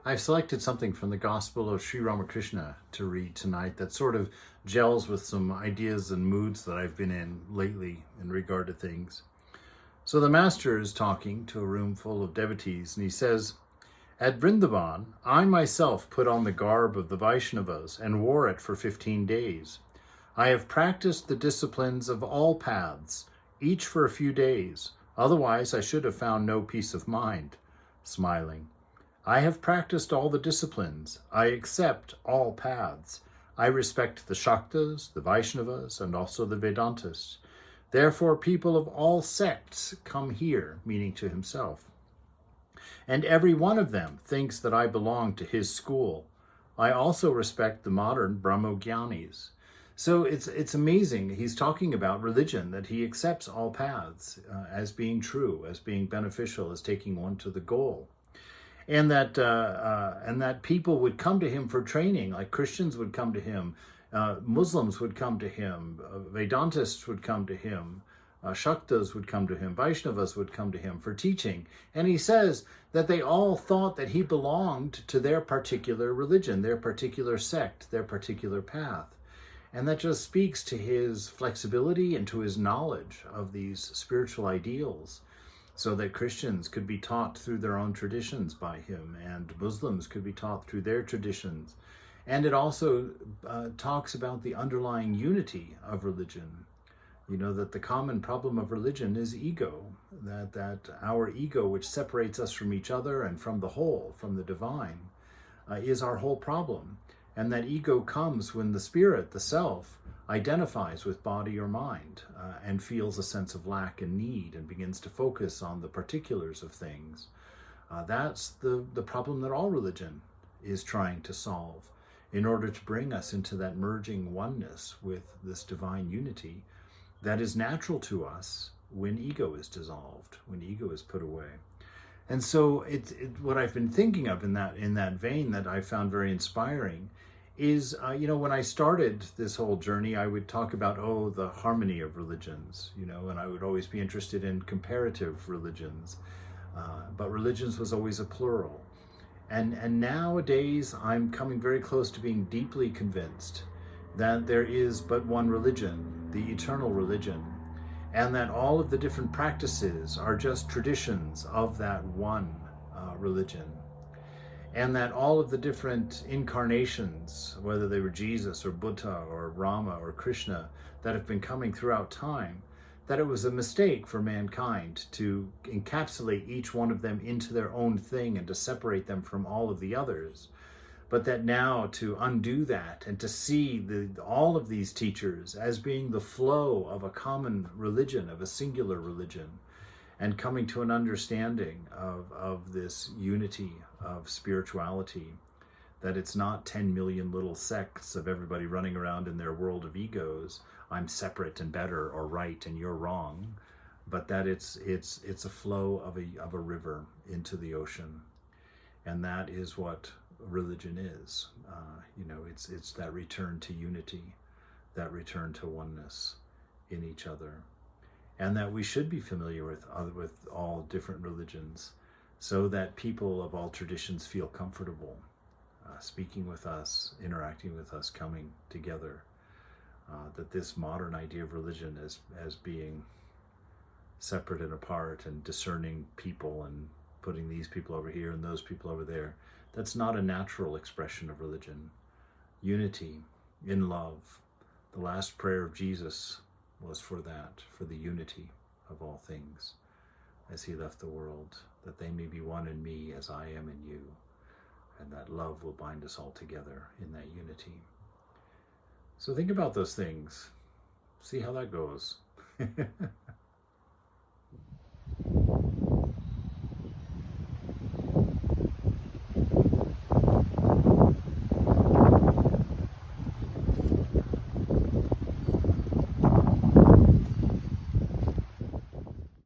I've selected something from the Gospel of Sri Ramakrishna to read tonight that sort of gels with some ideas and moods that I've been in lately in regard to things. So the master is talking to a room full of devotees, and he says, "At Vrindavan, I myself put on the garb of the Vaishnavas and wore it for 15 days. I have practiced the disciplines of all paths, each for a few days. Otherwise, I should have found no peace of mind." Smiling. "I have practiced all the disciplines. I accept all paths. I respect the Shaktas, the Vaishnavas, and also the Vedantists. Therefore, people of all sects come here," meaning to himself. "And every one of them thinks that I belong to his school. I also respect the modern Brahmogyanis." So it's amazing. He's talking about religion, that he accepts all paths as being true, as being beneficial, as taking one to the goal. And that people would come to him for training, like Christians would come to him, Muslims would come to him, Vedantists would come to him, Shaktas would come to him, Vaishnavas would come to him for teaching. And he says that they all thought that he belonged to their particular religion, their particular sect, their particular path. And that just speaks to his flexibility and to his knowledge of these spiritual ideals, so that Christians could be taught through their own traditions by him, and Muslims could be taught through their traditions. And it also talks about the underlying unity of religion. You know, that the common problem of religion is ego, that our ego, which separates us from each other and from the whole, from the divine, is our whole problem. And that ego comes when the spirit, the self, identifies with body or mind and feels a sense of lack and need and begins to focus on the particulars of things. That's the problem that all religion is trying to solve in order to bring us into that merging oneness with this divine unity that is natural to us when ego is dissolved, when ego is put away. And so what I've been thinking of in that vein that I found very inspiring is, when I started this whole journey, I would talk about, the harmony of religions, and I would always be interested in comparative religions. But religions was always a plural. And nowadays, I'm coming very close to being deeply convinced that there is but one religion, the eternal religion, and that all of the different practices are just traditions of that one religion. And that all of the different incarnations, whether they were Jesus or Buddha or Rama or Krishna, that have been coming throughout time, that it was a mistake for mankind to encapsulate each one of them into their own thing and to separate them from all of the others. But that now to undo that and to see all of these teachers as being the flow of a common religion, of a singular religion, and coming to an understanding of this unity of spirituality, that it's not 10 million little sects of everybody running around in their world of egos, I'm separate and better or right and you're wrong, but that it's a flow of a river into the ocean. And that is what religion is. It's that return to unity, that return to oneness in each other. And that we should be familiar with all different religions, so that people of all traditions feel comfortable speaking with us, interacting with us, coming together. That this modern idea of religion as being separate and apart and discerning people and putting these people over here and those people over there, that's not a natural expression of religion. Unity in love. The last prayer of Jesus was for that, for the unity of all things as he left the world, that they may be one in me as I am in you, and that love will bind us all together in that unity. So think about those things. See how that goes.